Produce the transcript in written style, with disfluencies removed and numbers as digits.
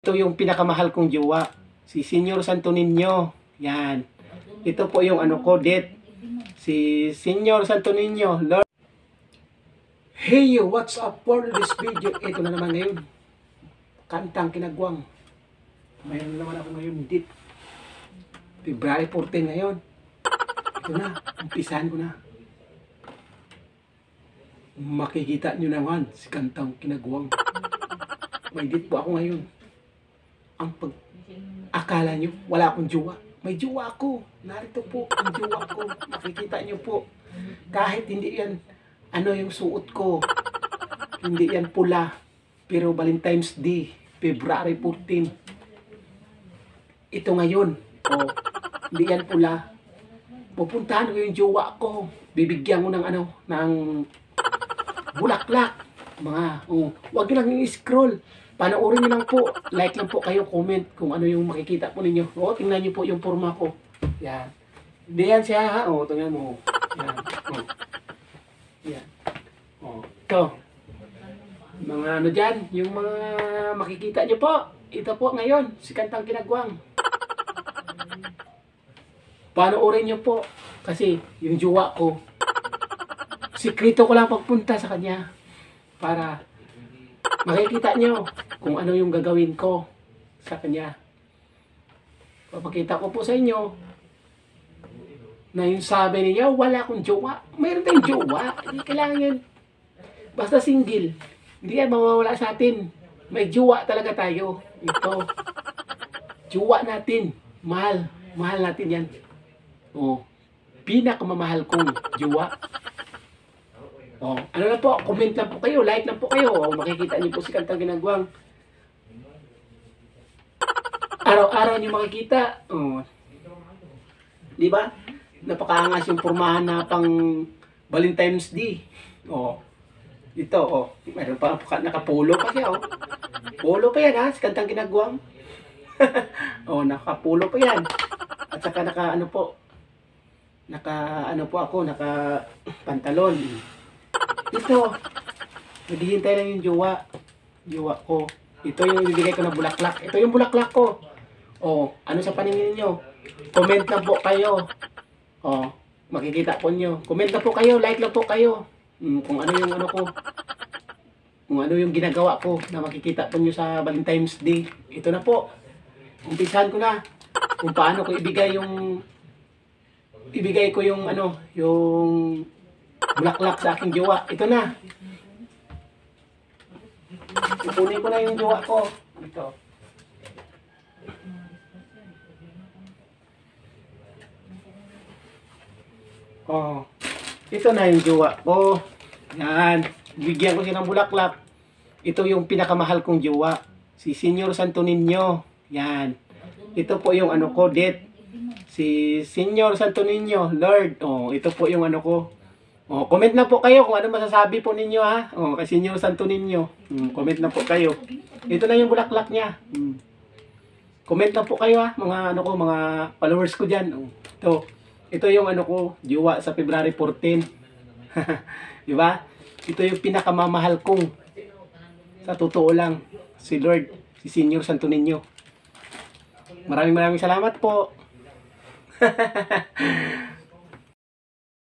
Ito yung pinakamahal kong jowa, si Senyor Santo Niño. Yan. Ito po yung ano ko, date. Si Senyor Santo Niño, Lord. Hey yo, what's up for this video? Ito na naman ngayon. Kantang Kinagwang. Mayroon naman ako ngayon date. February 14 ngayon. Ito na, umpisahan ko na. Makikita nyo naman si Kantang Kinagwang. May date po ako ngayon. Ang akala nyo, wala akong jowa. May jowa ako. Narito po ang jowa ko. Makikita nyo po. Kahit hindi yan, ano yung suot ko. Hindi yan pula. Pero Valentine's Day, February 14. Ito ngayon. O, hindi yan pula. Pupuntahan ko yung jowa ko. Bibigyan ko ng ano, ng bulaklak. Mga, wag nyo lang i-scroll. Panoorin nyo lang po. Like lang po kayo, comment kung ano yung makikita po ninyo. O, tingnan nyo po yung forma ko. Yan. Hindi yan siya ha. O, tingnan mo. Yan. O. Yan. O. Ito. Mga ano dyan, yung mga makikita nyo po. Ito po ngayon, si Kantang Kinagwang. Panoorin nyo po. Kasi yung jowa ko, sikrito ko lang pagpunta sa kanya. Para makikita nyo kung ano yung gagawin ko sa kanya. Papakita ko po sa inyo na yung sabi niya, wala akong jowa. Mayroon tayong jowa. Hindi kailangan yan. Basta single. Hindi yan mawawala sa atin. May jowa talaga tayo. Ito. Jowa natin. Mahal. Mahal natin yan. O, pinakamamahal kong jowa. Oh, ano na po, comment lang po kayo, like lang po kayo. Oh, makikita niyo po si Kantang Kinagwang. Araw-araw niyo makikita. Oh. 'Di ba? Napakaangas yung pormahan na pang Valentine's Day. Oh. Ito, oh. Meron pa nakapolo pa siya, oh. Polo pa yan, ha, si Kantang Kinagwang. Oh, nakapolo pa yan. At saka naka ano po ako, naka pantalon. Ito, naghihintay lang yung jowa ko. Ito yung ibigay ko na bulaklak. Ito yung bulaklak ko. Oh, ano sa paningin niyo? Comment lang po kayo. Oh, makikita po niyo. Comment lang po kayo, like lang po kayo. Kung ano yung ano ko. Kung ano yung ginagawa ko na makikita po niyo sa Valentine's Day. Ito na po. Umpisahan ko na kung paano ko ibigay ko yung ano, yung bulaklak sa aking jowa. Ito na. Ipunin ko na yung jowa ko. Ito. Oh. Ito na yung jowa ko. Yan. Bigyan ko siya ng bulaklak. Ito yung pinakamahal kong jowa. Si Senyor Santo Niño. Yan. Ito po yung ano ko, date. Si Senyor Santo Niño, Lord. Oh, ito po yung ano ko. Oh, comment na po kayo kung ano masasabi po ninyo, ha. Oh, kay Senyor Santo Niño. Comment na po kayo. Ito na yung bulaklak niya. Comment na po kayo, ha, mga ano ko, mga followers ko diyan. Oh, ito yung ano ko, jowa sa February 14. Di ba? Ito yung pinakamamahal kong, sa totoo lang, si Lord, si Senyor Santo Niño. Maraming salamat po.